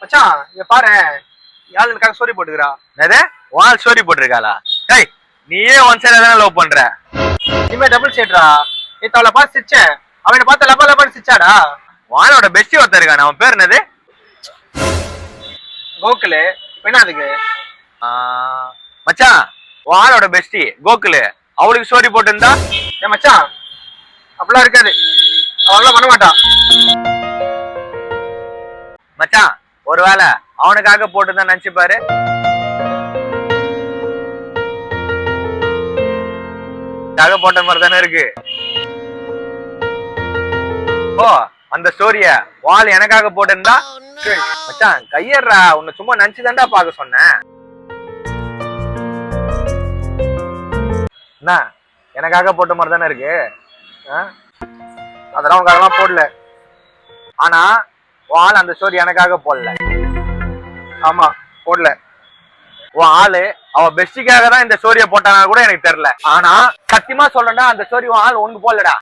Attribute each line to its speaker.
Speaker 1: மச்சான் இங்க பாரு, யாழ் எனக்காக ஸ்டோரி போட்டுக்கிறா.
Speaker 2: என்னது வால் ஸ்டோரி போட்டிருக்காளா? டேய் நீயே ஒன் சைடா தானே லவ் பண்ற.
Speaker 1: இனிமே டபுள் ஷேட்ரா. நேத்து அவளை பார்த்து சிரிச்சேன், அவனை பார்த்து லபா லபான்னு சிரிச்சாடா.
Speaker 2: வானோட பெஸ்டி ஒருத்தர் இருக்கான், அவன் பேர் என்னது?
Speaker 1: கோகுலு. இப்ப என்ன அதுக்கு?
Speaker 2: மச்சான் வானோட பெஸ்டி கோகுலு அவளுக்கு ஸ்டோரி போட்டிருந்தா?
Speaker 1: ஏன் மச்சான் அப்படிலாம் இருக்காது, அவெல்லாம் பண்ண மாட்டான்.
Speaker 2: மச்சான் ஒருவேளை அவனுக்காக போட்டுதான் நினைச்சு பாரு. போட்ட மாதிரி தானே இருக்கு. ஓ அந்த ஸ்டோரிய வால் எனக்காக போட்டிருந்தா? மச்சான் கையறா, உன்னை சும்மா நினைச்சுதான்டா பாக்க சொன்னேன். என்ன எனக்காக போட்ட மாதிரி தானே இருக்கு.
Speaker 1: அதெல்லாம் உனக்காகலாம் போடல.
Speaker 2: ஆனா வால் அந்த ஸ்டோரி எனக்காக போடல.
Speaker 1: ஆமா போடல.
Speaker 2: உன் ஆளு அவ பெஸ்டிக்காக தான் இந்த ஸ்டோரிய போட்டானா கூட எனக்கு தெரியல. ஆனா சத்தியமா சொல்றேன்டா, அந்த ஸ்டோரி உன் ஆள் ஒண்ணு போடலடா.